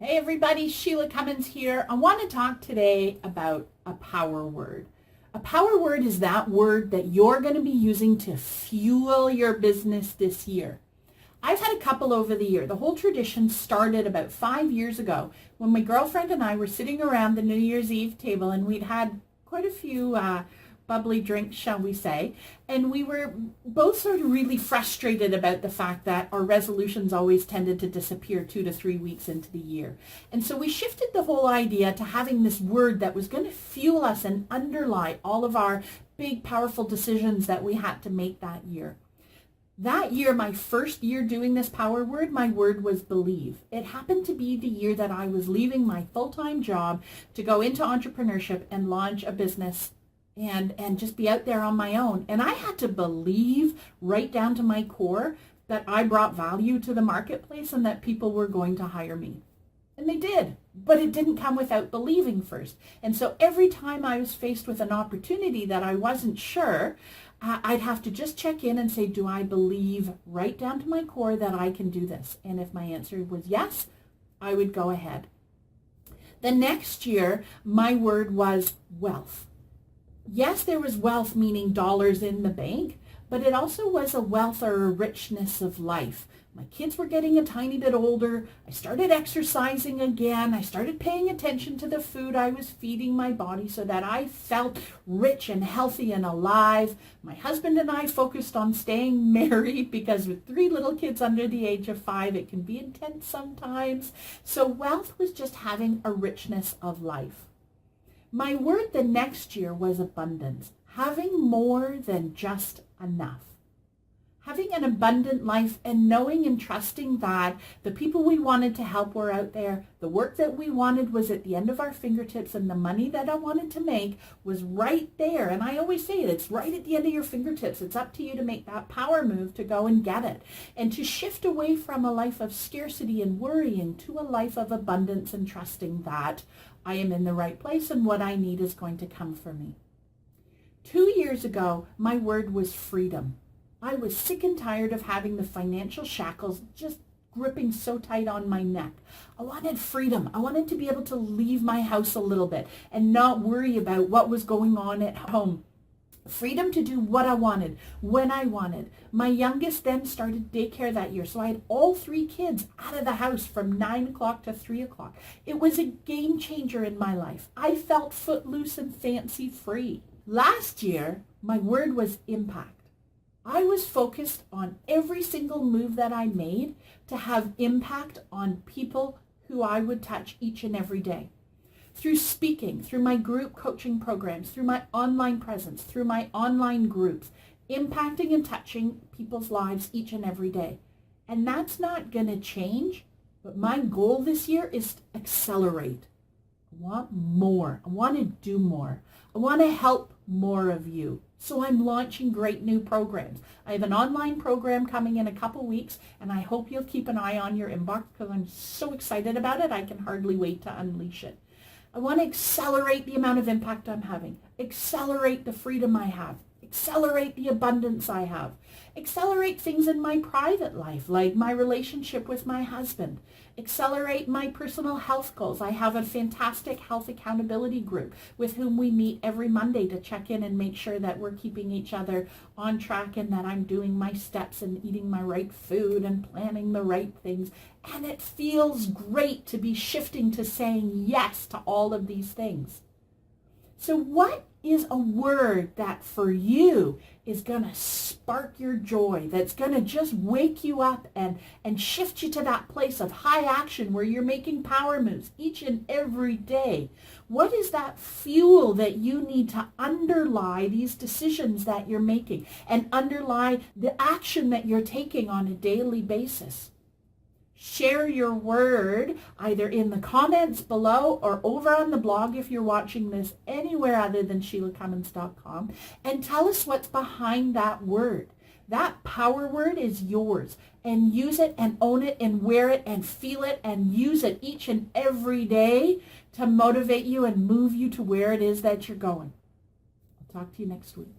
Hey everybody, Shelagh Cummins here. I want to talk today about a power word. A power word is that word that you're going to be using to fuel your business this year. I've had a couple over the year. The whole tradition started about 5 years ago when my girlfriend and I were sitting around the New Year's Eve table, and we'd had quite a few bubbly drinks, shall we say, and we were both sort of really frustrated about the fact that our resolutions always tended to disappear 2 to 3 weeks into the year. And so we shifted the whole idea to having this word that was going to fuel us and underlie all of our big, powerful decisions that we had to make that year. That year, my first year doing this power word, my word was believe. It happened to be the year that I was leaving my full-time job to go into entrepreneurship and launch a business and just be out there on my own. And I had to believe right down to my core that I brought value to the marketplace and that people were going to hire me. And they did, but it didn't come without believing first. And so every time I was faced with an opportunity that I wasn't sure, I'd have to just check in and say, do I believe right down to my core that I can do this? And if my answer was yes, I would go ahead. The next year, my word was wealth. Yes, there was wealth, meaning dollars in the bank, but it also was a wealth or a richness of life. My kids were getting a tiny bit older. I started exercising again. I started paying attention to the food I was feeding my body so that I felt rich and healthy and alive. My husband and I focused on staying married because with 3 little kids under the age of 5, it can be intense sometimes. So wealth was just having a richness of life. My word the next year was abundance, having more than just enough. Having an abundant life and knowing and trusting that the people we wanted to help were out there, the work that we wanted was at the end of our fingertips, and the money that I wanted to make was right there. And I always say it's right at the end of your fingertips. It's up to you to make that power move to go and get it and to shift away from a life of scarcity and worrying to a life of abundance and trusting that I am in the right place and what I need is going to come for me. 2 years ago, my word was freedom. I was sick and tired of having the financial shackles just gripping so tight on my neck. I wanted freedom. I wanted to be able to leave my house a little bit and not worry about what was going on at home. Freedom to do what I wanted, when I wanted. My youngest then started daycare that year, so I had all 3 kids out of the house from 9 o'clock to 3 o'clock. It was a game changer in my life. I felt footloose and fancy free. Last year, my word was impact. I was focused on every single move that I made to have impact on people who I would touch each and every day. Through speaking, through my group coaching programs, through my online presence, through my online groups, impacting and touching people's lives each and every day. And that's not going to change, but my goal this year is to accelerate. I want more. I want to do more. I want to help more of you. So I'm launching great new programs. I have an online program coming in a couple weeks, and I hope you'll keep an eye on your inbox because I'm so excited about it. I can hardly wait to unleash it. I want to accelerate the amount of impact I'm having, accelerate the freedom I have, accelerate the abundance I have, accelerate things in my private life, like my relationship with my husband, accelerate my personal health goals. I have a fantastic health accountability group with whom we meet every Monday to check in and make sure that we're keeping each other on track and that I'm doing my steps and eating my right food and planning the right things. And it feels great to be shifting to saying yes to all of these things. So what is a word that for you is going to spark your joy, that's going to just wake you up and shift you to that place of high action where you're making power moves each and every day? What is that fuel that you need to underlie these decisions that you're making and underlie the action that you're taking on a daily basis? Share your word either in the comments below or over on the blog if you're watching this anywhere other than ShelagHcummins.com, and tell us what's behind that word. That power word is yours, and use it and own it and wear it and feel it and use it each and every day to motivate you and move you to where it is that you're going. I'll talk to you next week.